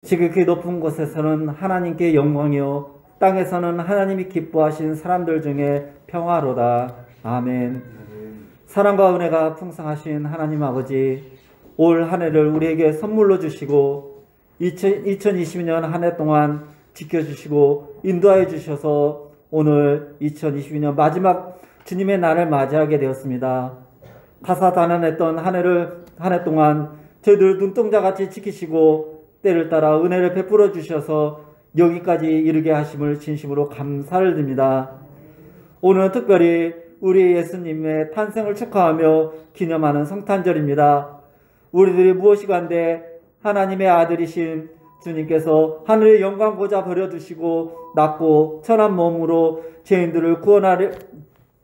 지극히 높은 곳에서는 하나님께 영광이요 땅에서는 하나님이 기뻐하신 사람들 중에 평화로다. 아멘. 사랑과 은혜가 풍성하신 하나님 아버지, 올 한 해를 우리에게 선물로 주시고 2022년 한 해 동안 지켜주시고 인도하여 주셔서 오늘 2022년 마지막 주님의 날을 맞이하게 되었습니다. 다사다난했던 한 해 동안 저희들 눈동자같이 지키시고 때를 따라 은혜를 베풀어 주셔서 여기까지 이르게 하심을 진심으로 감사를 드립니다. 오늘은 특별히 우리 예수님의 탄생을 축하하며 기념하는 성탄절입니다. 우리들이 무엇이간데 하나님의 아들이신 주님께서 하늘의 영광 보좌 버려두시고 낮고 천한 몸으로 죄인들을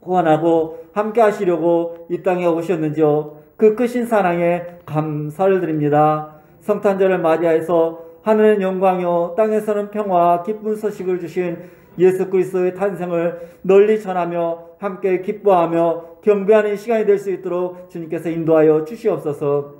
구원하고 함께 하시려고 이 땅에 오셨는지요. 그 크신 사랑에 감사를 드립니다. 성탄절을 맞이해서 하늘은 영광이요 땅에서는 평화와 기쁜 소식을 주신 예수 그리스도의 탄생을 널리 전하며 함께 기뻐하며 경배하는 시간이 될 수 있도록 주님께서 인도하여 주시옵소서.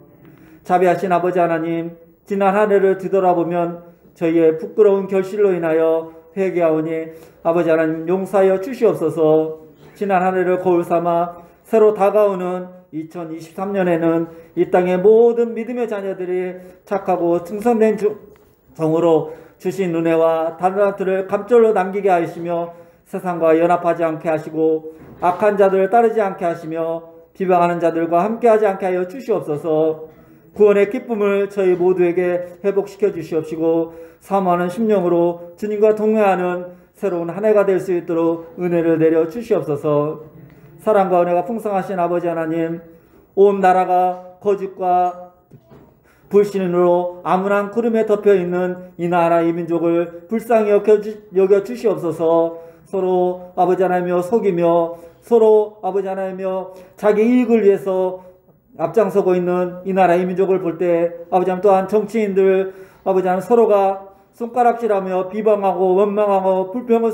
자비하신 아버지 하나님, 지난 한 해를 뒤돌아보면 저희의 부끄러운 결실로 인하여 회개하오니 아버지 하나님 용서하여 주시옵소서. 지난 한 해를 거울 삼아 새로 다가오는 2023년에는 이 땅의 모든 믿음의 자녀들이 착하고 충성된 정으로 주신 은혜와 달란트를 감절로 남기게 하시며 세상과 연합하지 않게 하시고 악한 자들을 따르지 않게 하시며 비방하는 자들과 함께하지 않게 하여 주시옵소서. 구원의 기쁨을 저희 모두에게 회복시켜 주시옵시고 사모하는 심령으로 주님과 동행하는 새로운 한 해가 될 수 있도록 은혜를 내려 주시옵소서. 사랑과 은혜가 풍성하신 아버지 하나님, 온 나라가 거짓과 불신으로 암울한 구름에 덮여있는 이 나라 이 민족을 불쌍히 여겨 주시옵소서. 서로 아버지 하나님이여 속이며 서로 아버지 하나님이여 자기 이익을 위해서 앞장서고 있는 이 나라 이 민족을 볼 때 아버지 하나님 또한 정치인들 아버지 하나님 서로가 손가락질하며 비방하고 원망하고 불평을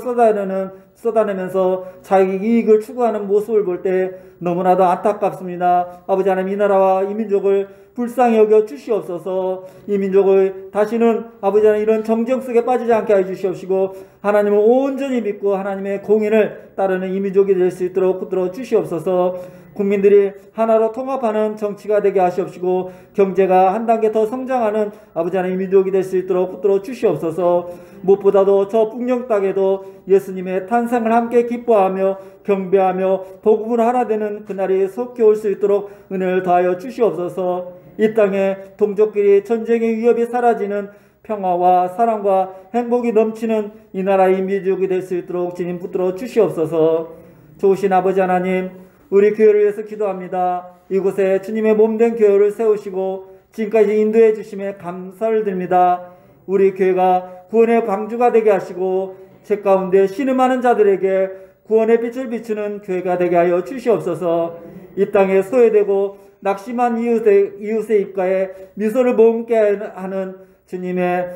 쏟아내면서 자기 이익을 추구하는 모습을 볼 때 너무나도 안타깝습니다. 아버지 하나님 이 나라와 이 민족을 불쌍히 여겨 주시옵소서. 이 민족을 다시는 아버지 하나님 이런 정정 속에 빠지지 않게 해 주시옵시고 하나님을 온전히 믿고 하나님의 공의를 따르는 이 민족이 될 수 있도록 붙들어 주시옵소서. 국민들이 하나로 통합하는 정치가 되게 하시옵시고 경제가 한 단계 더 성장하는 아버지 하나님 민족이 될 수 있도록 붙들어 주시옵소서. 무엇보다도 저 북녘 땅에도 예수님의 탄생을 함께 기뻐하며 경배하며 복음으로 하나 되는 그날이 속히 올 수 있도록 은혜를 더하여 주시옵소서. 이 땅에 동족끼리 전쟁의 위협이 사라지는 평화와 사랑과 행복이 넘치는 이 나라의 민족이 될 수 있도록 주님 붙들어 주시옵소서. 좋으신 아버지 하나님, 우리 교회를 위해서 기도합니다. 이곳에 주님의 몸된 교회를 세우시고 지금까지 인도해 주심에 감사를 드립니다. 우리 교회가 구원의 방주가 되게 하시고 제 가운데 신음하는 자들에게 구원의 빛을 비추는 교회가 되게 하여 주시옵소서. 이 땅에 소외되고 낙심한 이웃의 입가에 미소를 머금게 하는 주님의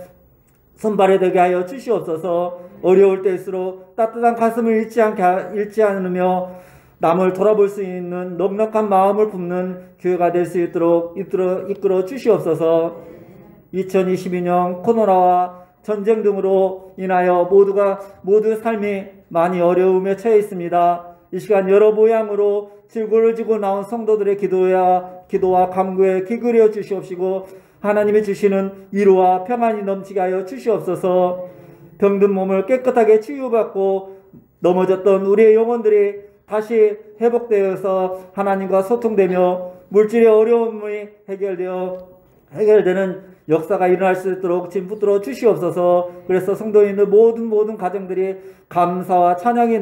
손발이 되게 하여 주시옵소서. 어려울 때일수록 따뜻한 가슴을 잃지 않으며 남을 돌아볼 수 있는 넉넉한 마음을 품는 교회가 될 수 있도록 이끌어 주시옵소서. 2022년 코로나와 전쟁 등으로 인하여 모두의 삶이 많이 어려움에 처해 있습니다. 이 시간 여러 모양으로 질고를 지고 나온 성도들의 기도와 간구에 귀 기울여 주시옵시고 하나님이 주시는 위로와 평안이 넘치게 하여 주시옵소서. 병든 몸을 깨끗하게 치유받고 넘어졌던 우리의 영혼들이 다시 회복되어서 하나님과 소통되며 물질의 어려움이 해결되는 역사가 일어날 수 있도록 지금 붙들어 주시옵소서. 그래서 성도인들 모든 가정들이 감사와 찬양이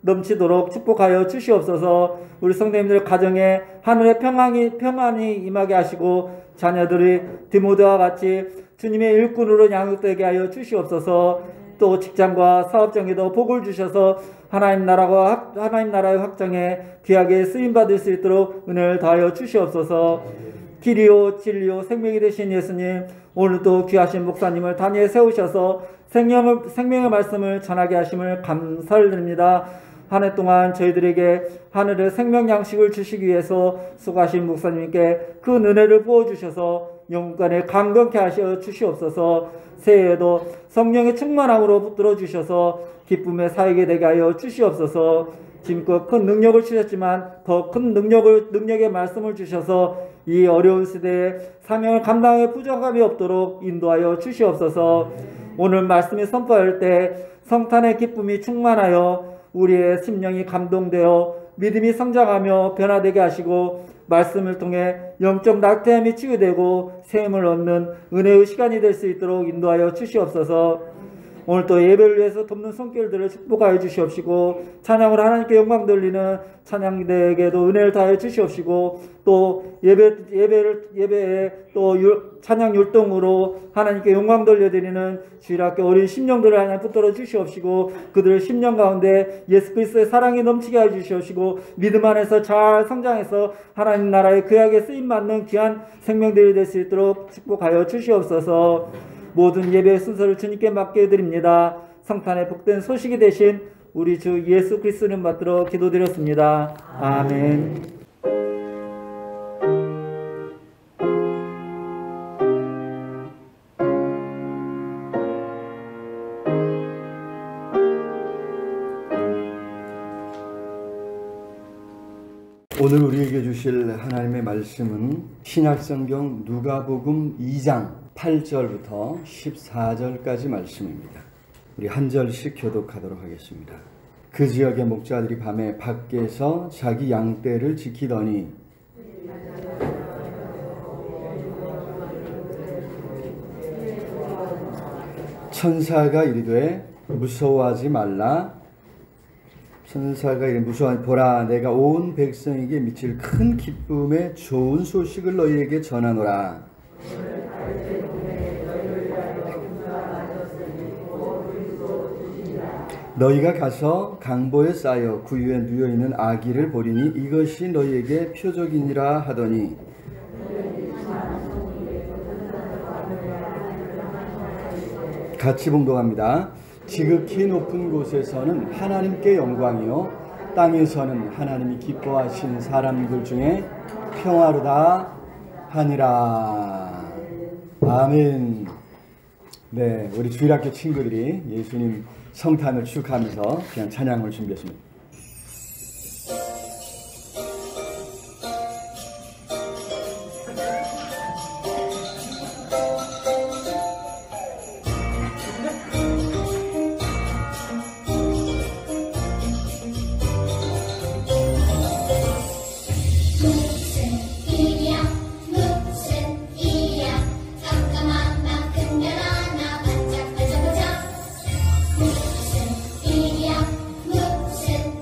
넘치도록 축복하여 주시옵소서. 우리 성도님들 가정에 하늘의 평안이 임하게 하시고 자녀들이 디모데와 같이 주님의 일꾼으로 양육되게 하여 주시옵소서. 또 직장과 사업장에도 복을 주셔서 하나님 나라의 확장에 귀하게 쓰임받을 수 있도록 은혜를 더하여 주시옵소서. 길이요 진리요 생명이 되신 예수님, 오늘도 귀하신 목사님을 단위에 세우셔서 생명의 말씀을 전하게 하심을 감사를 드립니다. 한 해 동안 저희들에게 하늘의 생명 양식을 주시기 위해서 수고하신 목사님께 그 은혜를 부어주셔서 영혼간에 강건케 하셔 주시옵소서. 새해에도 성령의 충만함으로 붙들어 주셔서 기쁨의 사역이 되게 하여 주시옵소서. 지금껏 큰 능력을 주셨지만 더 큰 능력의 말씀을 주셔서 이 어려운 시대에 사명을 감당하기에 부족함이 없도록 인도하여 주시옵소서. 오늘 말씀이 선포할 때 성탄의 기쁨이 충만하여 우리의 심령이 감동되어 믿음이 성장하며 변화되게 하시고 말씀을 통해 영적 낙태함이 치유되고 샘을 얻는 은혜의 시간이 될 수 있도록 인도하여 주시옵소서. 오늘 또 예배를 위해서 돕는 손길들을 축복하여 주시옵시고 찬양으로 하나님께 영광 돌리는 찬양대에게도 은혜를 다하여 주시옵시고 또 예배에 또 찬양 율동으로 하나님께 영광 돌려드리는 주일학교 어린 심령들을 하나님 붙들어 주시옵시고 그들의 심령 가운데 예수 그리스도의 사랑이 넘치게 하여 주시옵시고 믿음 안에서 잘 성장해서 하나님 나라의 귀하게 쓰임받는 귀한 생명들이 될 수 있도록 축복하여 주시옵소서. 모든 예배의 순서를 주님께 맡겨드립니다. 성탄의 복된 소식이 되신 우리 주 예수 그리스도를 받들어 기도드렸습니다. 아멘. 오늘 우리에게 주실 하나님의 말씀은 신약성경 누가복음 2장 8절부터 14절까지 말씀입니다. 우리 한 절씩 교독하도록 하겠습니다. 그 지역의 목자들이 밤에 밖에서 자기 양떼를 지키더니 천사가 이르되 무서워하지 말라. 천사가 이르되 무서워하지 보라, 내가 온 백성에게 미칠 큰 기쁨의 좋은 소식을 너희에게 전하노라. 너희가 가서 강보에 쌓여 구유에 누워있는 아기를 보리니 이것이 너희에게 표적이니라 하더니 같이 봉독합니다. 지극히 높은 곳에서는 하나님께 영광이요 땅에서는 하나님이 기뻐하신 사람들 중에 평화로다 하니라. 아멘. 네, 우리 주일학교 친구들이 예수님 성탄을 축하하면서 그냥 찬양을 준비했습니다. 무슨 일이야 무슨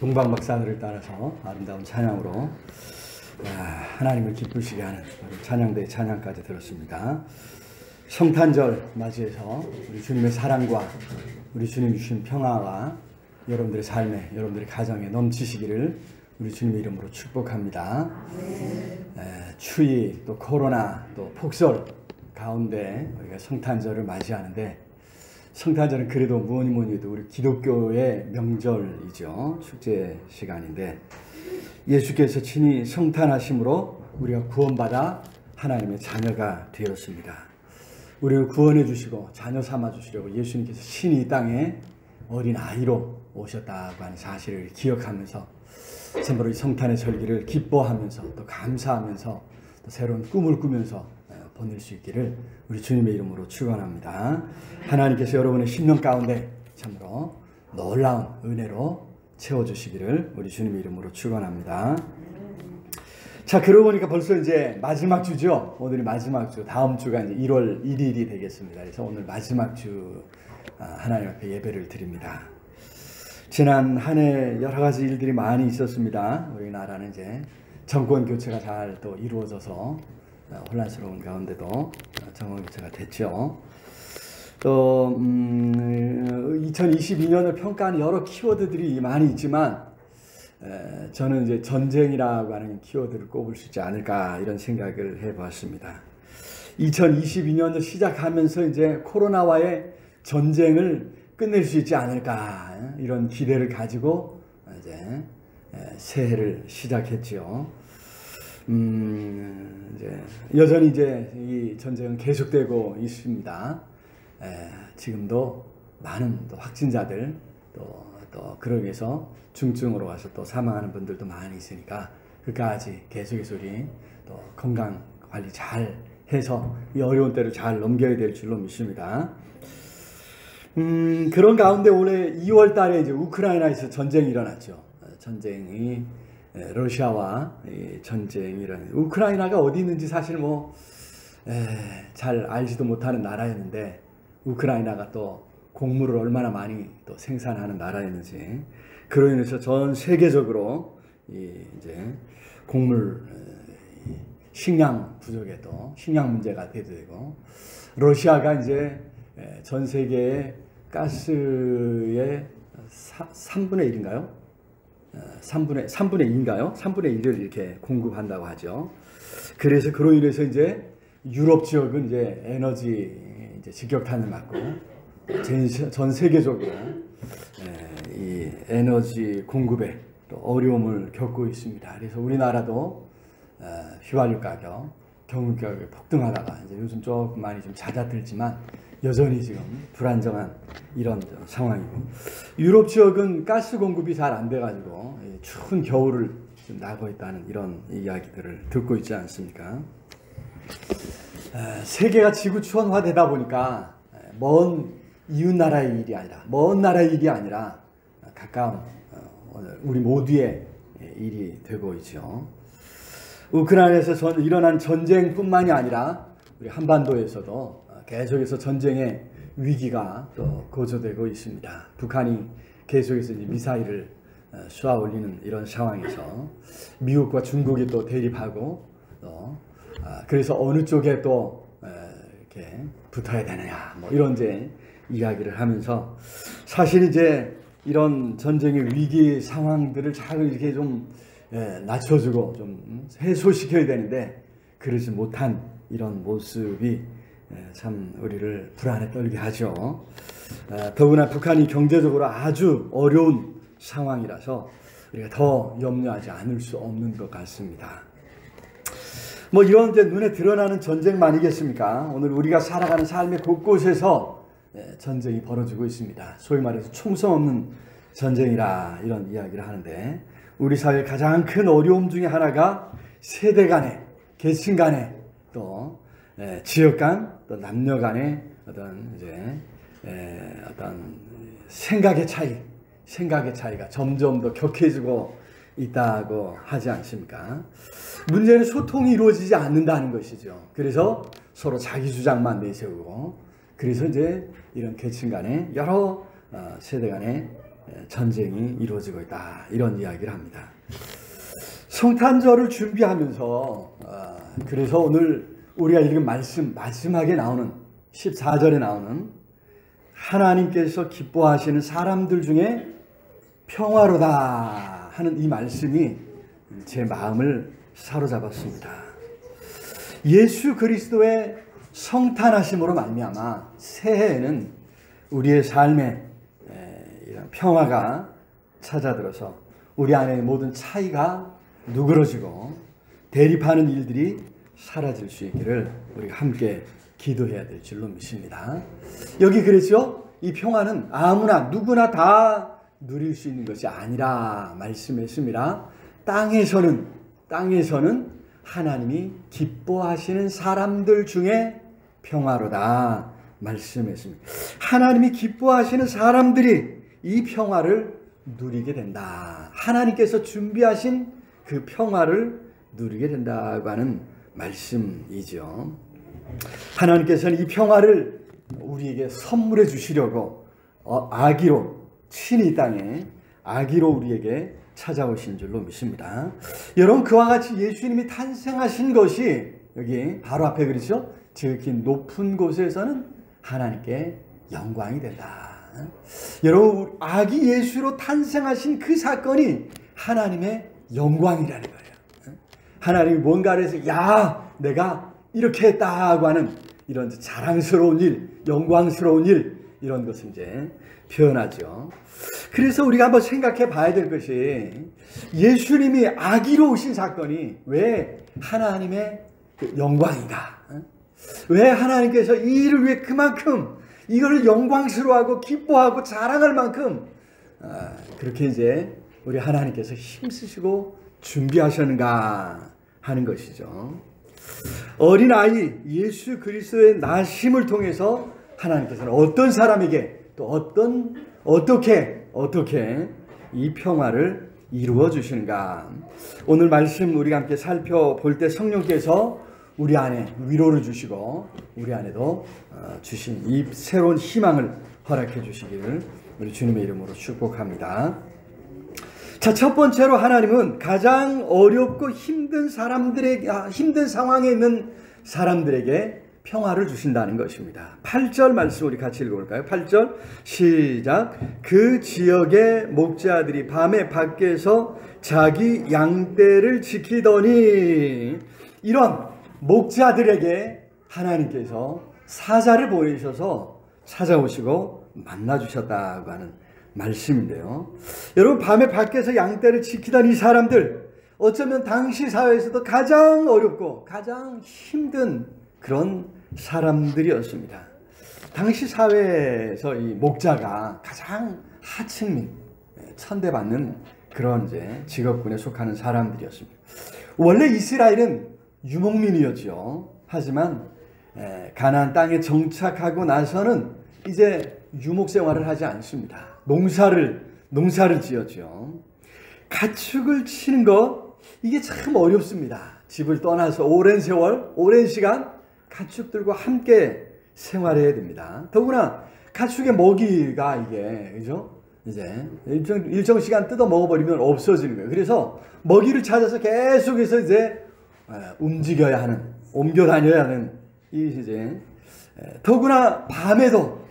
동방박산을 따라서 아름다운 찬양으로 하나님을 기쁘시게 하는 찬양대의 찬양까지 들었습니다. 성탄절 맞이해서 우리 주님의 사랑과 우리 주님 주신 평화가 여러분들의 삶에, 여러분들의 가정에 넘치시기를 우리 주님의 이름으로 축복합니다. 추위, 또 코로나, 또 폭설 가운데 우리가 성탄절을 맞이하는데, 성탄절은 그래도 뭐니 해도 우리 기독교의 명절이죠. 축제 시간인데, 예수께서 친히 성탄하심으로 우리가 구원받아 하나님의 자녀가 되었습니다. 우리를 구원해 주시고 자녀 삼아 주시려고 예수님께서 친히 이 땅에 어린 아이로 오셨다고 하는 사실을 기억하면서 참으로 이 성탄의 절기를 기뻐하면서 또 감사하면서 또 새로운 꿈을 꾸면서 보낼 수 있기를 우리 주님의 이름으로 축원합니다. 하나님께서 여러분의 심령 가운데 참으로 놀라운 은혜로 채워주시기를 우리 주님의 이름으로 축원합니다. 자, 그러고 보니까 벌써 이제 마지막 주죠. 오늘이 마지막 주, 다음 주가 이제 1월 1일이 되겠습니다. 그래서 오늘 마지막 주 하나님 앞에 예배를 드립니다. 지난 한 해 여러 가지 일들이 많이 있었습니다. 우리나라는 이제 정권 교체가 잘 또 이루어져서 혼란스러운 가운데도 정권 교체가 됐죠. 또 2022년을 평가하는 여러 키워드들이 많이 있지만 저는 이제 전쟁이라고 하는 키워드를 꼽을 수 있지 않을까 이런 생각을 해봤습니다. 2022년을 시작하면서 이제 코로나와의 전쟁을 끝낼 수 있지 않을까 이런 기대를 가지고 이제 새해를 시작했죠. 이제 여전히 이제 이 전쟁은 계속되고 있습니다. 지금도 많은 또 확진자들 또 그러기 위해서 중증으로 가서 또 사망하는 분들도 많이 있으니까 끝까지 계속해서 우리 또 건강 관리 잘 해서 이 어려운 때를 잘 넘겨야 될 줄로 믿습니다. 그런 가운데 올해 2월 달에 이제 우크라이나에서 전쟁이 일어났죠. 전쟁이 러시아와 전쟁이 일어났는데 우크라이나가 어디 있는지 사실 잘 알지도 못하는 나라였는데 우크라이나가 또 곡물을 얼마나 많이 또 생산하는 나라였는지 그로 인해서 전 세계적으로 이제 곡물 식량 부족에 또 식량 문제가 되고 러시아가 이제 전 세계의 가스의 3분의 1인가요? 3분의 2인가요? 3분의 1을 이렇게 공급한다고 하죠. 그래서 그로 인해서 이제 유럽 지역은 이제 에너지 이제 직격탄을 맞고 전 세계적으로 이 에너지 공급에 또 어려움을 겪고 있습니다. 그래서 우리나라도 휘발유 가격, 경유 가격이 폭등하다가 이제 요즘 조금 많이 좀 잦아들지만 여전히 지금 불안정한 이런 상황이고 유럽 지역은 가스 공급이 잘 안 돼가지고 추운 겨울을 좀 나고 있다는 이런 이야기들을 듣고 있지 않습니까? 세계가 지구 추원화되다 보니까 먼 이웃 나라의 일이 아니라 먼 나라의 일이 아니라 가까운 우리 모두의 일이 되고 있죠. 우크라이나에서 일어난 전쟁뿐만이 아니라 우리 한반도에서도 계속해서 전쟁의 위기가 또 고조되고 있습니다. 북한이 계속해서 이제 미사일을 쏘아 올리는 이런 상황에서 미국과 중국이 또 대립하고 또 그래서 어느 쪽에 또 이렇게 붙어야 되느냐 이런 이제 이야기를 하면서 사실 이제 이런 전쟁의 위기 상황들을 잘 이렇게 좀 낮춰주고 좀 해소시켜야 되는데 그러지 못한 이런 모습이 참 우리를 불안에 떨게 하죠. 더구나 북한이 경제적으로 아주 어려운 상황이라서 우리가 더 염려하지 않을 수 없는 것 같습니다. 이런 이제 눈에 드러나는 전쟁만이겠습니까? 오늘 우리가 살아가는 삶의 곳곳에서 전쟁이 벌어지고 있습니다. 소위 말해서 총성 없는 전쟁이라 이런 이야기를 하는데 우리 사회의 가장 큰 어려움 중에 하나가 세대 간의, 계층 간의, 또 지역 간, 또 남녀 간의 어떤 생각의 차이가 점점 더 격해지고 있다고 하지 않습니까? 문제는 소통이 이루어지지 않는다는 것이죠. 그래서 서로 자기 주장만 내세우고 그래서 이제 이런 계층 간의 여러 세대 간의 전쟁이 이루어지고 있다. 이런 이야기를 합니다. 성탄절을 준비하면서 그래서 오늘 우리가 읽은 말씀 마지막에 나오는 14절에 나오는 하나님께서 기뻐하시는 사람들 중에 평화로다 하는 이 말씀이 제 마음을 사로잡았습니다. 예수 그리스도의 성탄하심으로 말미암아 새해에는 우리의 삶에 이런 평화가 찾아들어서 우리 안의 모든 차이가 누그러지고 대립하는 일들이 사라질 수 있기를 우리가 함께 기도해야 될 줄로 믿습니다. 여기 그랬죠? 이 평화는 아무나 누구나 다 누릴 수 있는 것이 아니라 말씀했습니다. 땅에서는 하나님이 기뻐하시는 사람들 중에 평화로다 말씀했습니다. 하나님이 기뻐하시는 사람들이 이 평화를 누리게 된다. 하나님께서 준비하신 그 평화를 누리게 된다고 하는 말씀이죠. 하나님께서는 이 평화를 우리에게 선물해 주시려고 아기로 친히 이 땅에 아기로 우리에게 찾아오신 줄로 믿습니다. 여러분 그와 같이 예수님이 탄생하신 것이 여기 바로 앞에 그러죠. 지극히 높은 곳에서는 하나님께 영광이 된다. 여러분 아기 예수로 탄생하신 그 사건이 하나님의 영광이라는 거예요. 하나님이 뭔가를 해서 내가 이렇게 했다고 하는 이런 자랑스러운 일, 영광스러운 일, 이런 것을 이제 표현하죠. 그래서 우리가 한번 생각해 봐야 될 것이 예수님이 아기로 오신 사건이 왜 하나님의 영광인가? 왜 하나님께서 이 일을 위해 그만큼 이걸 영광스러워하고 기뻐하고 자랑할 만큼 그렇게 이제 우리 하나님께서 힘쓰시고 준비하셨는가 하는 것이죠. 어린아이 예수 그리스도의 나심을 통해서 하나님께서는 어떤 사람에게 또 어떻게 이 평화를 이루어 주시는가. 오늘 말씀 우리가 함께 살펴볼 때 성령께서 우리 안에 위로를 주시고 우리 안에도 주신 이 새로운 희망을 허락해 주시기를 우리 주님의 이름으로 축복합니다. 자, 첫 번째로 하나님은 가장 어렵고 힘든 상황에 있는 사람들에게 평화를 주신다는 것입니다. 8절 말씀 우리 같이 읽어볼까요? 8절 시작. 그 지역의 목자들이 밤에 밖에서 자기 양떼를 지키더니, 이런 목자들에게 하나님께서 사자를 보내셔서 찾아오시고 만나주셨다고 하는 말씀인데요. 여러분, 밤에 밖에서 양떼를 지키던 이 사람들, 어쩌면 당시 사회에서도 가장 어렵고 가장 힘든 그런 사람들이었습니다. 당시 사회에서 이 목자가 가장 하층민, 천대받는 그런 이제 직업군에 속하는 사람들이었습니다. 원래 이스라엘은 유목민이었죠. 하지만 가나안 땅에 정착하고 나서는 이제 유목 생활을 하지 않습니다. 농사를 지었죠. 가축을 치는 거, 이게 참 어렵습니다. 집을 떠나서 오랜 세월, 오랜 시간 가축들과 함께 생활해야 됩니다. 더구나 가축의 먹이가 이게, 그죠? 이제 일정 시간 뜯어 먹어버리면 없어지는 거예요. 그래서 먹이를 찾아서 계속해서 이제 움직여야 하는, 옮겨 다녀야 하는, 이 이제 더구나 밤에도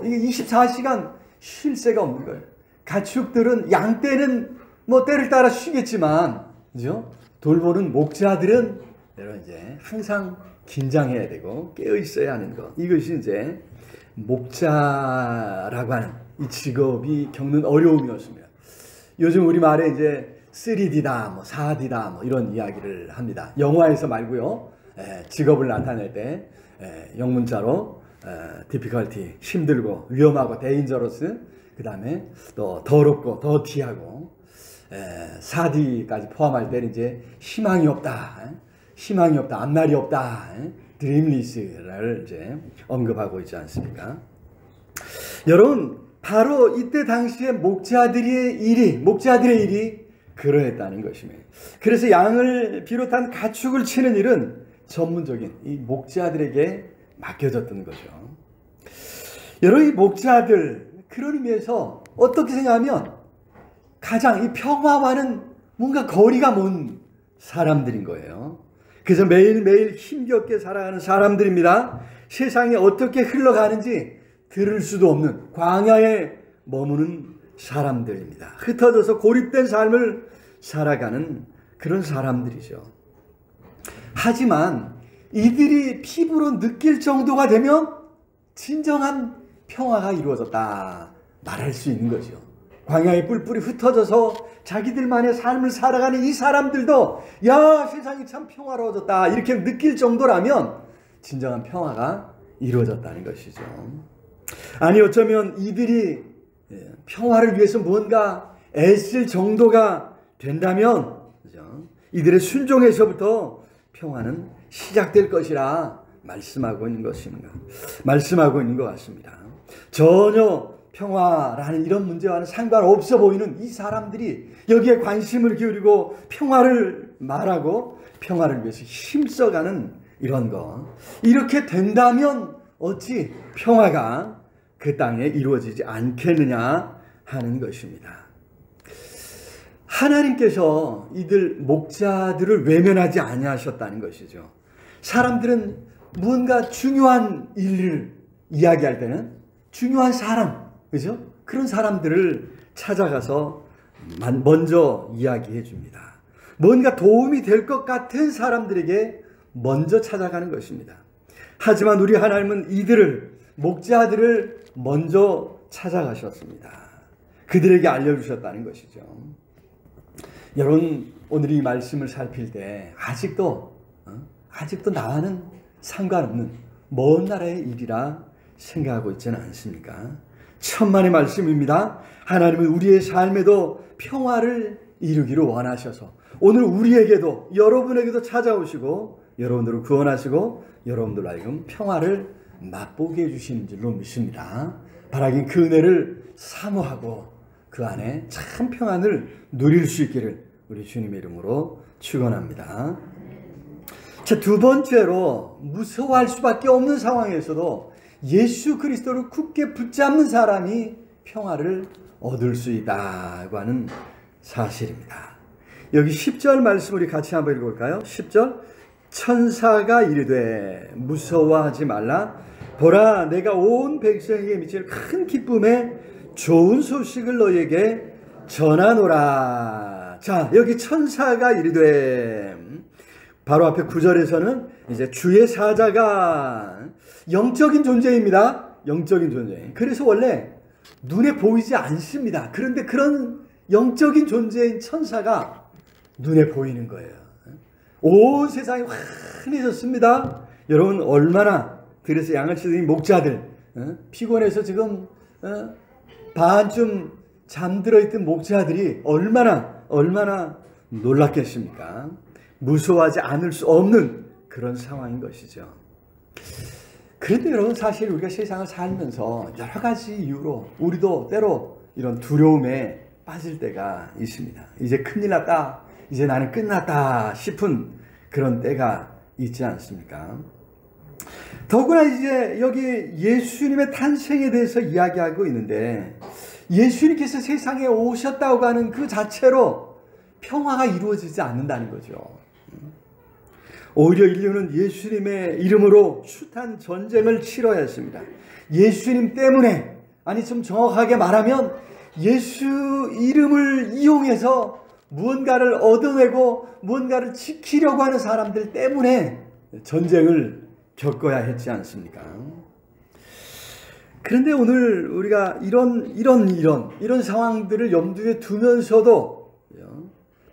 이게 24시간 쉴 새가 없는 거예요. 가축들은, 양떼는 뭐 때를 따라 쉬겠지만, 그죠? 돌보는 목자들은 이제 항상 긴장해야 되고 깨어 있어야 하는 것. 이것이 이제 목자라고 하는 이 직업이 겪는 어려움이었습니다. 요즘 우리 말에 이제 3D다, 4D다, 이런 이야기를 합니다. 영화에서 말고요. 직업을 나타낼 때 영문자로 difficulty, 힘들고 위험하고 dangerous, 그 다음에 또 더럽고 더티하고 4D까지 포함할 때는 이제 희망이 없다, 앞날이 없다, dreamless를 이제 언급하고 있지 않습니까? 여러분, 바로 이때 당시에 목자들의 일이 그러했다는 것입니다. 그래서 양을 비롯한 가축을 치는 일은 전문적인 이 목자들에게 맡겨졌던 거죠. 여러분, 이 목자들, 그런 의미에서 어떻게 생각하면 가장 이 평화와는 뭔가 거리가 먼 사람들인 거예요. 그래서 매일매일 힘겹게 살아가는 사람들입니다. 세상이 어떻게 흘러가는지 들을 수도 없는 광야에 머무는 사람들입니다. 흩어져서 고립된 삶을 살아가는 그런 사람들이죠. 하지만 이들이 피부로 느낄 정도가 되면 진정한 평화가 이루어졌다 말할 수 있는 거죠. 광야에 뿔뿔이 흩어져서 자기들만의 삶을 살아가는 이 사람들도, 야, 세상이 참 평화로워졌다 이렇게 느낄 정도라면 진정한 평화가 이루어졌다는 것이죠. 아니, 어쩌면 이들이 평화를 위해서 뭔가 애쓸 정도가 된다면, 그죠? 이들의 순종에서부터 평화는 시작될 것이라 말씀하고 있는 것 같습니다. 전혀 평화라는 이런 문제와는 상관없어 보이는 이 사람들이 여기에 관심을 기울이고 평화를 말하고 평화를 위해서 힘써가는 이런 것, 이렇게 된다면 어찌 평화가 그 땅에 이루어지지 않겠느냐 하는 것입니다. 하나님께서 이들 목자들을 외면하지 아니하셨다는 것이죠. 사람들은 무언가 중요한 일을 이야기할 때는 중요한 사람, 그죠? 그런 사람들을 찾아가서 먼저 이야기해 줍니다. 뭔가 도움이 될 것 같은 사람들에게 먼저 찾아가는 것입니다. 하지만 우리 하나님은 이들을 목자들을 먼저 찾아가셨습니다. 그들에게 알려주셨다는 것이죠. 여러분, 오늘 이 말씀을 살필 때 아직도 나와는 상관없는 먼 나라의 일이라 생각하고 있지는 않습니까? 천만의 말씀입니다. 하나님은 우리의 삶에도 평화를 이루기를 원하셔서 오늘 우리에게도 여러분에게도 찾아오시고 여러분들을 구원하시고 여러분들로 하여금 평화를 맛보게 해주시는 줄로 믿습니다. 바라긴 그 은혜를 사모하고 그 안에 참 평안을 누릴 수 있기를 우리 주님의 이름으로 축원합니다. 자, 두 번째로 무서워할 수밖에 없는 상황에서도 예수 그리스도를 굳게 붙잡는 사람이 평화를 얻을 수 있다고 하는 사실입니다. 여기 10절 말씀 우리 같이 한번 읽어볼까요? 10절 천사가 이르되 무서워하지 말라 보라 내가 온 백성에게 미칠 큰 기쁨에 좋은 소식을 너희에게 전하노라. 자, 여기 천사가 이르되 바로 앞에 9절에서는 이제 주의 사자가 영적인 존재입니다. 영적인 존재. 그래서 원래 눈에 보이지 않습니다. 그런데 그런 영적인 존재인 천사가 눈에 보이는 거예요. 온 세상이 환해졌습니다. 여러분 얼마나 그래서 양을 치는 목자들 피곤해서 지금 반쯤 잠들어 있던 목자들이 얼마나 놀랐겠습니까? 무서워하지 않을 수 없는 그런 상황인 것이죠. 그런데 여러분 사실 우리가 세상을 살면서 여러 가지 이유로 우리도 때로 이런 두려움에 빠질 때가 있습니다. 이제 큰일 났다. 이제 나는 끝났다 싶은 그런 때가 있지 않습니까? 더구나 이제 여기 예수님의 탄생에 대해서 이야기하고 있는데 예수님께서 세상에 오셨다고 하는 그 자체로 평화가 이루어지지 않는다는 거죠. 오히려 인류는 예수님의 이름으로 숱한 전쟁을 치러야 했습니다. 예수님 때문에, 아니 좀 정확하게 말하면 예수 이름을 이용해서 무언가를 얻어내고 무언가를 지키려고 하는 사람들 때문에 전쟁을 겪어야 했지 않습니까? 그런데 오늘 우리가 이런 상황들을 염두에 두면서도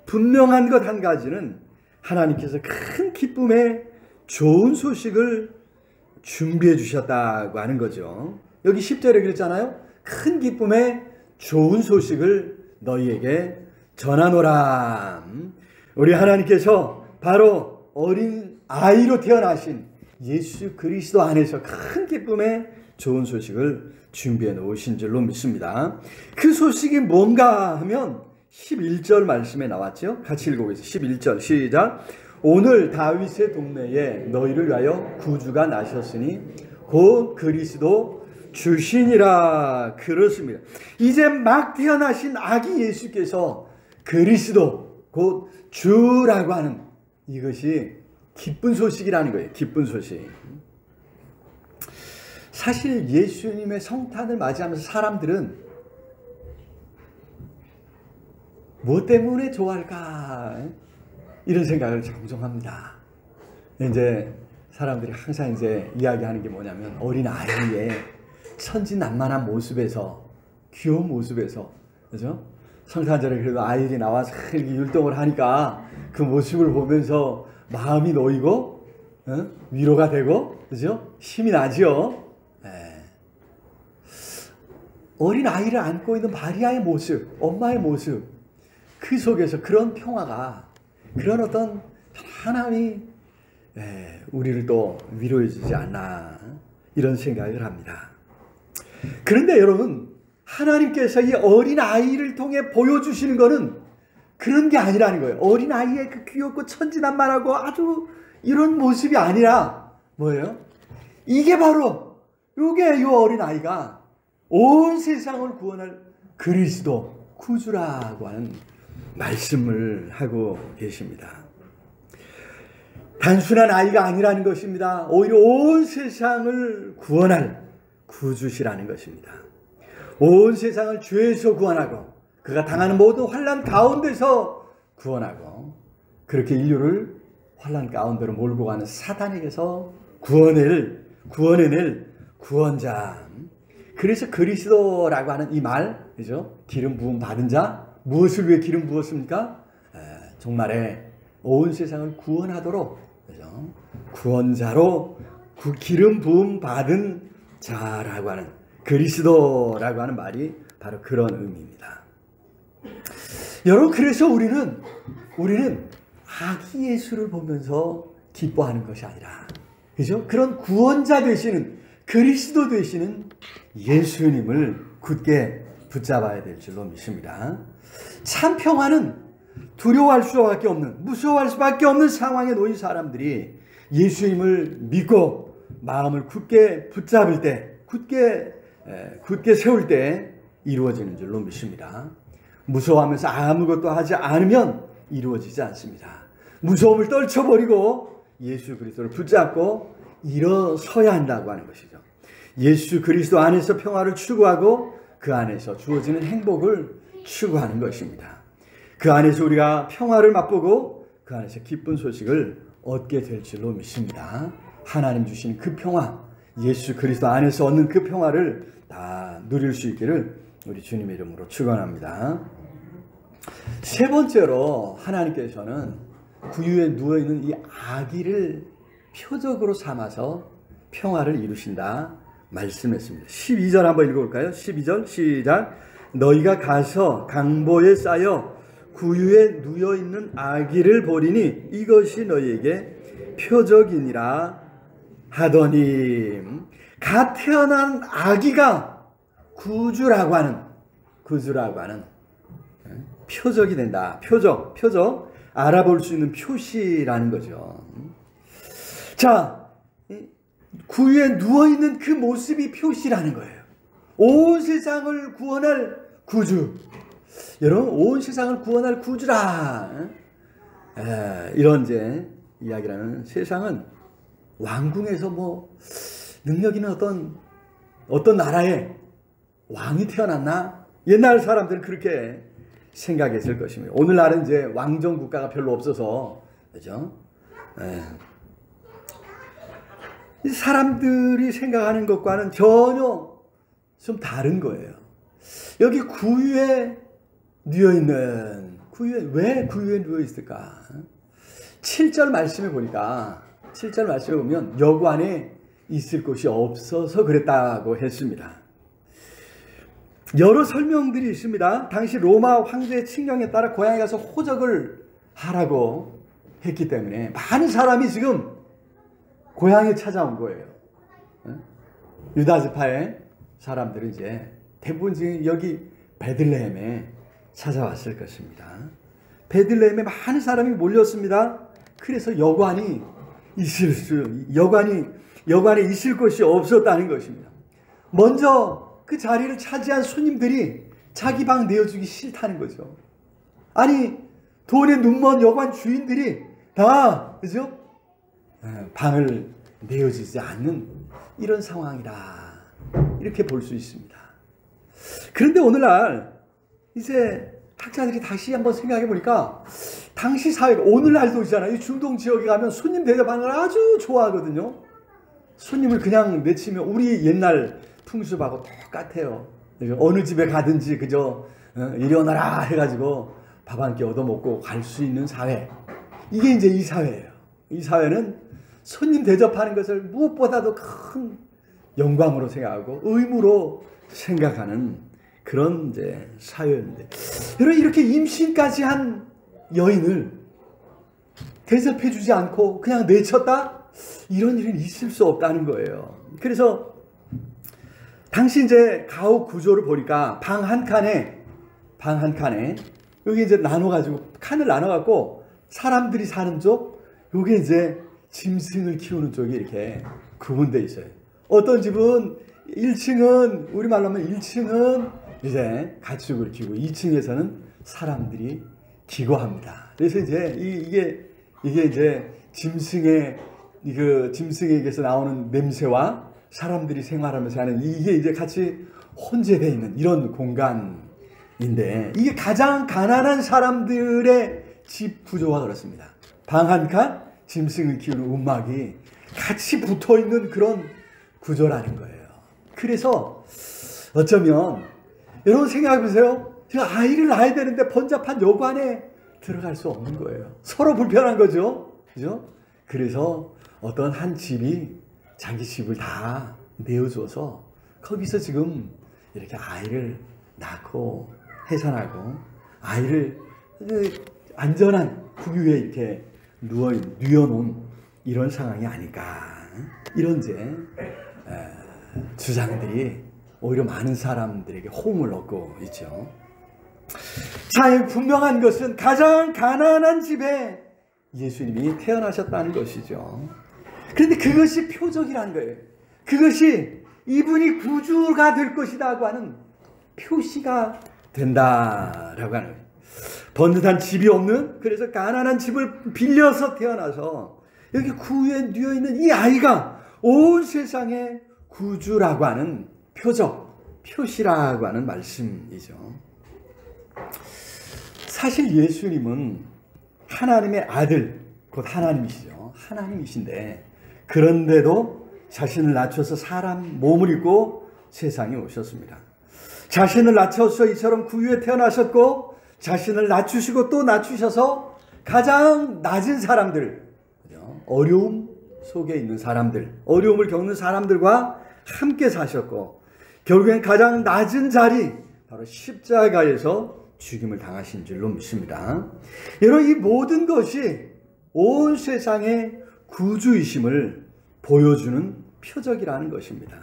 분명한 것 한 가지는 하나님께서 큰 기쁨의 좋은 소식을 준비해 주셨다고 하는 거죠. 여기 10절에 그랬잖아요. 큰 기쁨의 좋은 소식을 너희에게 전하노라. 우리 하나님께서 바로 어린 아이로 태어나신 예수 그리스도 안에서 큰 기쁨의 좋은 소식을 준비해 놓으신 줄로 믿습니다. 그 소식이 뭔가 하면 11절 말씀에 나왔죠. 같이 읽어보겠습니다. 11절 시작. 오늘 다윗의 동네에 너희를 위하여 구주가 나셨으니 곧 그리스도 주시니라. 그렇습니다. 이제 막 태어나신 아기 예수께서 그리스도 곧 주라고 하는 이것이 기쁜 소식이라는 거예요. 기쁜 소식. 사실 예수님의 성탄을 맞이하면서 사람들은 무엇 때문에 좋아할까? 이런 생각을 종종 합니다. 이제 사람들이 항상 이제 이야기하는 게 뭐냐면 어린 아이의 천진난만한 모습에서 귀여운 모습에서 그죠? 성탄절에 그래도 아이들이 나와서 이렇게 율동을 하니까 그 모습을 보면서 마음이 놓이고 위로가 되고 그죠? 힘이 나죠. 네. 어린 아이를 안고 있는 마리아의 모습, 엄마의 모습 그 속에서 그런 평화가 그런 어떤 하나님이 우리를 또 위로해 주지 않나 이런 생각을 합니다. 그런데 여러분 하나님께서 이 어린 아이를 통해 보여주시는 것은 그런 게 아니라는 거예요. 어린 아이의 그 귀엽고 천진난만하고 아주 이런 모습이 아니라 뭐예요? 이게 바로 이게 이 어린 아이가 온 세상을 구원할 그리스도 구주라고 하는 말씀을 하고 계십니다. 단순한 아이가 아니라는 것입니다. 오히려 온 세상을 구원할 구주시라는 것입니다. 온 세상을 죄에서 구원하고 그가 당하는 모든 환난 가운데서 구원하고 그렇게 인류를 환난 가운데로 몰고 가는 사단에게서 구원해낼 구원자. 그래서 그리스도라고 하는 이 말, 그죠? 기름 부음 받은 자, 무엇을 위해 기름 부었습니까? 종말에 온 세상을 구원하도록, 그죠? 구원자로 기름 부음 받은 자라고 하는 그리스도라고 하는 말이 바로 그런 의미입니다. 여러분, 그래서 우리는 아기 예수를 보면서 기뻐하는 것이 아니라, 그죠? 그런 구원자 되시는, 그리스도 되시는 예수님을 굳게 붙잡아야 될 줄로 믿습니다. 참 평화는 두려워할 수밖에 없는, 무서워할 수밖에 없는 상황에 놓인 사람들이 예수님을 믿고 마음을 굳게 붙잡을 때, 굳게 세울 때 이루어지는 줄로 믿습니다. 무서워하면서 아무것도 하지 않으면 이루어지지 않습니다. 무서움을 떨쳐버리고 예수 그리스도를 붙잡고 일어서야 한다고 하는 것이죠. 예수 그리스도 안에서 평화를 추구하고 그 안에서 주어지는 행복을 추구하는 것입니다. 그 안에서 우리가 평화를 맛보고 그 안에서 기쁜 소식을 얻게 될 줄로 믿습니다. 하나님 주시는 그 평화, 예수 그리스도 안에서 얻는 그 평화를 다 누릴 수 있기를 우리 주님의 이름으로 축원합니다. 세 번째로 하나님께서는 구유에 누워있는 이 아기를 표적으로 삼아서 평화를 이루신다 말씀했습니다. 12절 한번 읽어볼까요? 12절 시작. 너희가 가서 강보에 쌓여 구유에 누워있는 아기를 보리니 이것이 너희에게 표적이니라 하더니, 갓 태어난 아기가 구주라고 하는 표적이 된다. 표적 알아볼 수 있는 표시라는 거죠. 자, 구유에 누워있는 그 모습이 표시라는 거예요. 온 세상을 구원할 구주. 여러분, 온 세상을 구원할 구주라. 이런 이제 이야기라는, 세상은 왕궁에서 뭐 능력 있는 어떤 나라에 왕이 태어났나? 옛날 사람들은 그렇게 생각했을 것입니다. 오늘날은 이제 왕정 국가가 별로 없어서, 그죠? 사람들이 생각하는 것과는 전혀 좀 다른 거예요. 여기 구유에 누워있는, 왜 구유에 누워있을까? 7절 말씀에 보니까, 7절 말씀에 보면 여관에 있을 곳이 없어서 그랬다고 했습니다. 여러 설명들이 있습니다. 당시 로마 황제의 칙령에 따라 고향에 가서 호적을 하라고 했기 때문에 많은 사람이 지금 고향에 찾아온 거예요. 유다 지파의 사람들은 이제 대부분 지금 여기 베들레헴에 찾아왔을 것입니다. 베들레헴에 많은 사람이 몰렸습니다. 그래서 여관에 있을 곳이 없었다는 것입니다. 먼저 그 자리를 차지한 손님들이 자기 방 내어주기 싫다는 거죠. 아니, 돈에 눈먼 여관 주인들이 다, 그죠? 방을 내어주지 않는 이런 상황이다. 이렇게 볼 수 있습니다. 그런데 오늘날 이제 학자들이 다시 한번 생각해 보니까 당시 사회가, 오늘날도 있잖아요. 이 중동 지역에 가면 손님 대접하는 걸 아주 좋아하거든요. 손님을 그냥 내치면 우리 옛날 풍습하고 똑같아요. 어느 집에 가든지 그저 이리 오너라 해가지고 밥 한 끼 얻어먹고 갈 수 있는 사회. 이게 이제 이 사회예요. 이 사회는 손님 대접하는 것을 무엇보다도 큰 영광으로 생각하고 의무로 생각하는 그런 이제 사회였는데, 여러분, 이렇게 임신까지 한 여인을 대접해주지 않고 그냥 내쳤다? 이런 일은 있을 수 없다는 거예요. 그래서 당시 이제 가옥 구조를 보니까 방 한 칸에 여기 이제 칸을 나눠갖고 사람들이 사는 쪽, 여기 이제 짐승을 키우는 쪽이 이렇게 구분되어 있어요. 어떤 집은 1층은, 우리말로 하면 1층은 이제 가축을 키우고 2층에서는 사람들이 기거합니다. 그래서 이제 이게 이제 짐승에게서 나오는 냄새와 사람들이 생활하면서 하는 이게 이제 같이 혼재되어 있는 이런 공간인데, 이게 가장 가난한 사람들의 집 구조가 그렇습니다. 방 한 칸, 짐승을 키우는 움막이 같이 붙어 있는 그런 구조라는 거예요. 그래서 어쩌면 여러분 생각해 보세요. 제가 아이를 낳아야 되는데 번잡한 여관에 들어갈 수 없는 거예요. 서로 불편한 거죠. 그죠? 그래서 어떤 한 집이 자기 집을 다 내어줘서 거기서 지금 이렇게 아이를 낳고 해산하고 아이를 안전한 구유에 이렇게 누워놓은 이런 상황이 아닐까. 이런 주장들이 오히려 많은 사람들에게 호응을 얻고 있죠. 자, 분명한 것은 가장 가난한 집에 예수님이 태어나셨다는 것이죠. 그런데 그것이 표적이라는 거예요. 그것이 이분이 구주가 될 것이라고 하는 표시가 된다라고 하는 거예요. 번듯한 집이 없는, 그래서 가난한 집을 빌려서 태어나서 여기 구유에 누워있는 이 아이가 온 세상의 구주라고 하는 표적, 표시라고 하는 말씀이죠. 사실 예수님은 하나님의 아들, 곧 하나님이시죠. 하나님이신데 그런데도 자신을 낮춰서 사람 몸을 입고 세상에 오셨습니다. 자신을 낮춰서 이처럼 구유에 태어나셨고 자신을 낮추시고 또 낮추셔서 가장 낮은 사람들, 어려움 속에 있는 사람들, 어려움을 겪는 사람들과 함께 사셨고 결국엔 가장 낮은 자리, 바로 십자가에서 죽임을 당하신 줄로 믿습니다. 여러분, 이 모든 것이 온 세상의 구주이심을 보여주는 표적이라는 것입니다.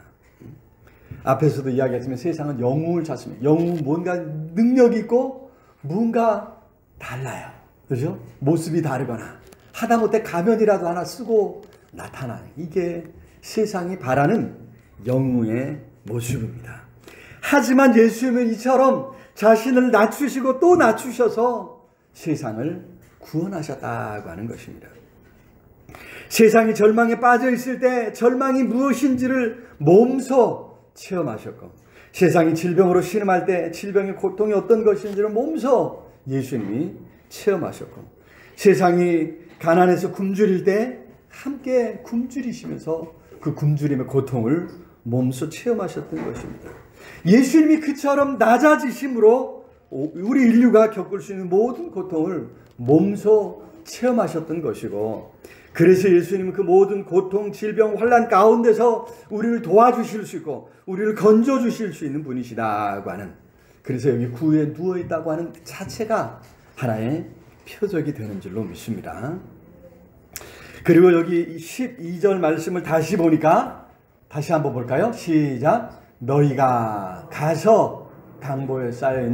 앞에서도 이야기했지만 세상은 영웅을 찾습니다. 영웅은 뭔가 능력이 있고 뭔가 달라요. 그렇죠? 모습이 다르거나 하다못해 가면이라도 하나 쓰고 나타나는, 이게 세상이 바라는 영웅의 모습입니다. 하지만 예수님은 이처럼 자신을 낮추시고 또 낮추셔서 세상을 구원하셨다고 하는 것입니다. 세상이 절망에 빠져 있을 때 절망이 무엇인지를 몸소 체험하셨고, 세상이 질병으로 신음할 때 질병의 고통이 어떤 것인지를 몸소 예수님이 체험하셨고, 세상이 가난해서 굶주릴 때 함께 굶주리시면서 그 굶주림의 고통을 몸소 체험하셨던 것입니다. 예수님이 그처럼 낮아지심으로 우리 인류가 겪을 수 있는 모든 고통을 몸소 체험하셨던 것이고, 그래서 예수님은 그 모든 고통, 질병, 환난 가운데서 우리를 도와주실 수 있고 우리를 건져주실 수 있는 분이시다고 하는, 그래서 여기 구유에 누워있다고 하는 그 자체가 하나의 표적이 되는 줄로 믿습니다. 그리고 여기 12절 말씀을 다시 보니까, 다시 한번 볼까요? 시작. 너희가 가서 강보에 쌓여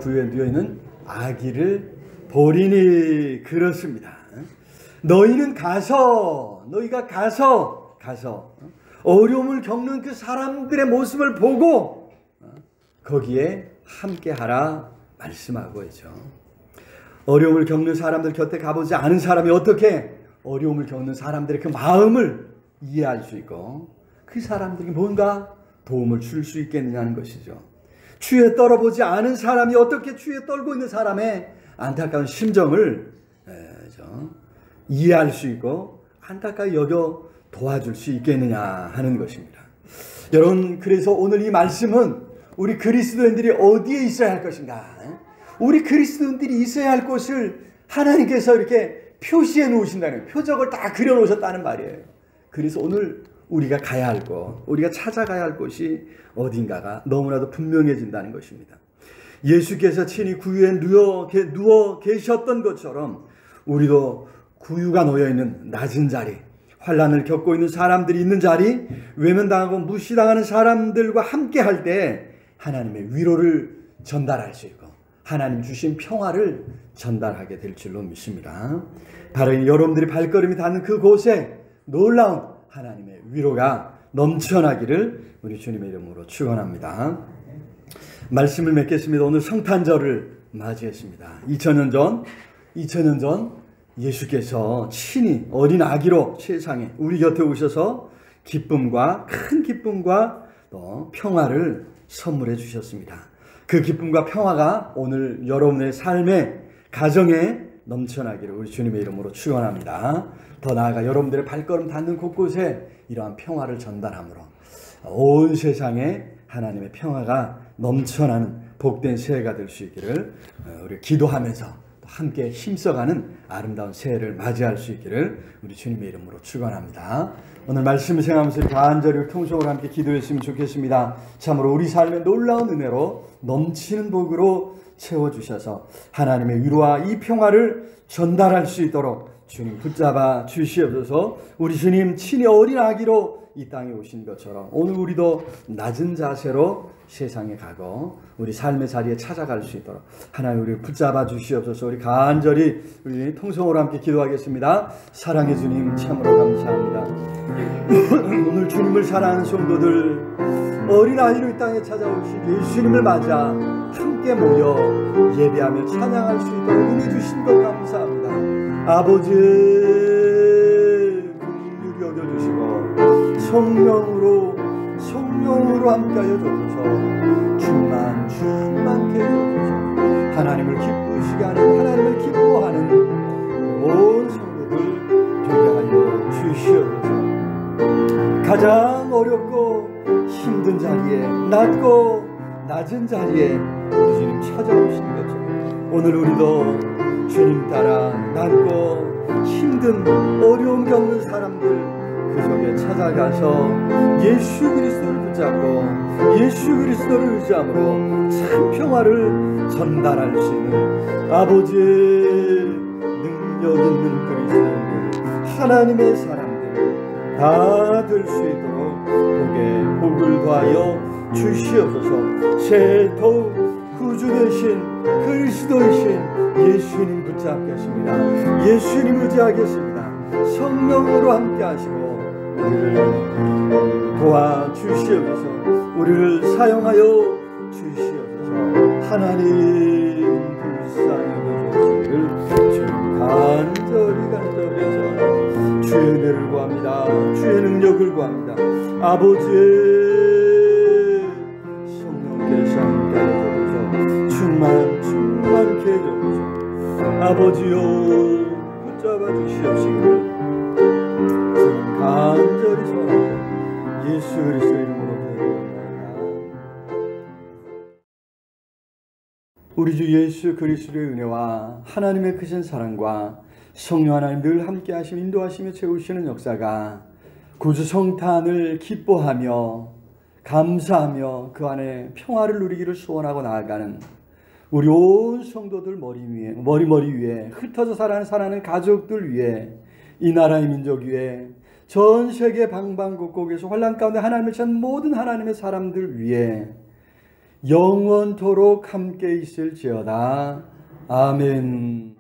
구유에 누워있는 아기를 보리니, 그렇습니다. 너희가 가서 어려움을 겪는 그 사람들의 모습을 보고 거기에 함께하라 말씀하고 있죠. 어려움을 겪는 사람들 곁에 가보지 않은 사람이 어떻게 어려움을 겪는 사람들의 그 마음을 이해할 수 있고 그 사람들이 뭔가 도움을 줄 수 있겠느냐는 것이죠. 추위에 떨어보지 않은 사람이 어떻게 추위에 떨고 있는 사람의 안타까운 심정을 이해할 수 있고 안타까이 여겨 도와줄 수 있겠느냐 하는 것입니다. 여러분, 그래서 오늘 이 말씀은 우리 그리스도인들이 어디에 있어야 할 것인가, 우리 그리스도인들이 있어야 할 곳을 하나님께서 이렇게 표시해 놓으신다는, 표적을 다 그려 놓으셨다는 말이에요. 그래서 오늘 우리가 가야 할 곳, 우리가 찾아가야 할 곳이 어딘가가 너무나도 분명해진다는 것입니다. 예수께서 친히 구유에 누워 계셨던 것처럼 우리도 구유가 놓여있는 낮은 자리, 환난을 겪고 있는 사람들이 있는 자리, 외면당하고 무시당하는 사람들과 함께 할 때 하나님의 위로를 전달할 수 있고 하나님 주신 평화를 전달하게 될 줄로 믿습니다. 바로 여러분들이 발걸음이 닿는 그곳에 놀라운 하나님의 위로가 넘쳐나기를 우리 주님의 이름으로 축원합니다. 말씀을 맺겠습니다. 오늘 성탄절을 맞이했습니다. 2000년 전 예수께서 친히 어린 아기로 세상에 우리 곁에 오셔서 큰 기쁨과 또 평화를 선물해 주셨습니다. 그 기쁨과 평화가 오늘 여러분의 삶에, 가정에, 넘쳐나기를 우리 주님의 이름으로 축원합니다. 더 나아가 여러분들의 발걸음 닿는 곳곳에 이러한 평화를 전달함으로 온 세상에 하나님의 평화가 넘쳐나는 복된 새해가 될 수 있기를 우리 기도하면서 함께 힘써가는 아름다운 새해를 맞이할 수 있기를 우리 주님의 이름으로 축원합니다. 오늘 말씀을 생각하면서 간절히 통성으로 함께 기도했으면 좋겠습니다. 참으로 우리 삶의 놀라운 은혜로 넘치는 복으로 채워주셔서 하나님의 위로와 이 평화를 전달할 수 있도록 주님 붙잡아 주시옵소서. 우리 주님 친히 어린 아기로 이 땅에 오신 것처럼 오늘 우리도 낮은 자세로 세상에 가고 우리 삶의 자리에 찾아갈 수 있도록 하나님 우리를 붙잡아 주시옵소서. 우리 간절히 우리 통성으로 함께 기도하겠습니다. 사랑의 주님 참으로 감사합니다. 오늘 주님을 사랑하는 성도들 어린아이로 이 땅에 찾아오신 예수님을 맞아 함께 모여 예배하며 찬양할 수 있도록 은혜 주신 것 감사합니다. 아버지 긍휼히 여겨주시고 성령으로 함께하여 주셔서 충만케 해주셔서 하나님을 기쁘시게 하는 하나님을 기뻐하는 온 성도들 되게 하여 주시옵소서. 가장 어렵고 힘든 자리에 낮은 자리에 우리 주님 찾아오신 것처럼 오늘 우리도 주님 따라 낮고 힘든 어려움 겪는 사람들 그 속에 찾아가서 예수 그리스도를 붙잡고 예수 그리스도를 의지함으로 참 평화를 전달할 수 있는 아버지의 능력 있는 그리스도인들 하나님의 사람들 다 될 수 있도록 복을 더하여 주시옵소서. 새해 더욱 구주 되신 그리스도이신 예수님 붙잡겠습니다. 예수님 의지하겠습니다. 성령으로 함께 하시고 우리를 도와주시옵소서. 우리를 사용하여 주시옵소서. 하나님 불쌍히 여겨주시기를 주님 간절히 주의 은혜를 구합니다. 주의 능력을 구합니다. 아버지의 성령께서 함께 해주셔서 충만케 해주셔서 아버지여 붙잡아 주시옵시기를 주님 간절히 소원합니다. 예수 그리스도 이름으로 기도합니다. 우리 주 예수 그리스도의 은혜와 하나님의 크신 사랑과 성령 하나님 늘 함께 하시며 인도하시며 채우시는 역사가 구주 성탄을 기뻐하며 감사하며 그 안에 평화를 누리기를 소원하고 나아가는 우리 온 성도들 머리 위에 흩어져 살아가는 가족들 위에 이 나라의 민족 위에 전 세계 방방곡곡에서 환난 가운데 하나님을 찾는 모든 하나님의 사람들 위에 영원토록 함께 있을지어다. 아멘.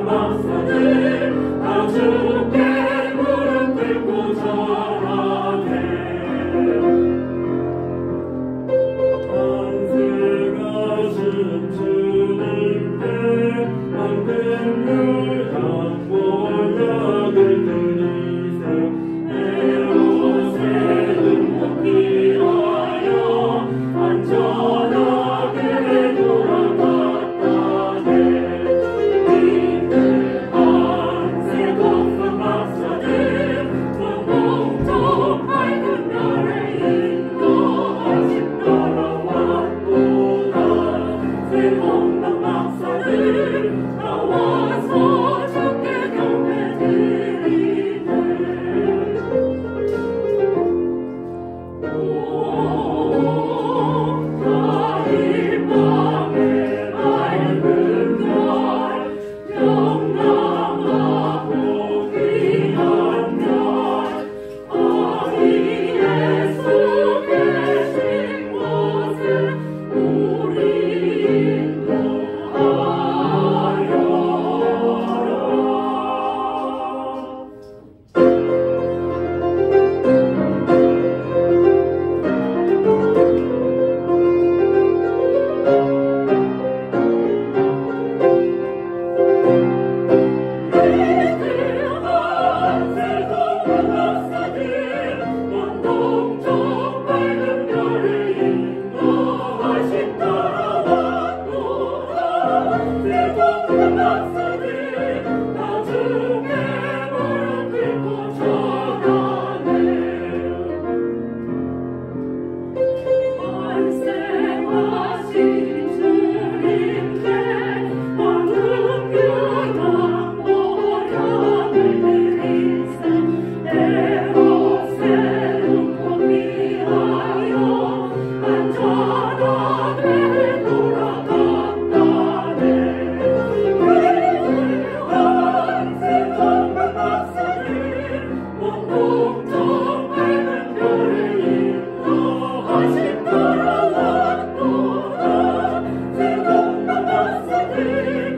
Come 하늘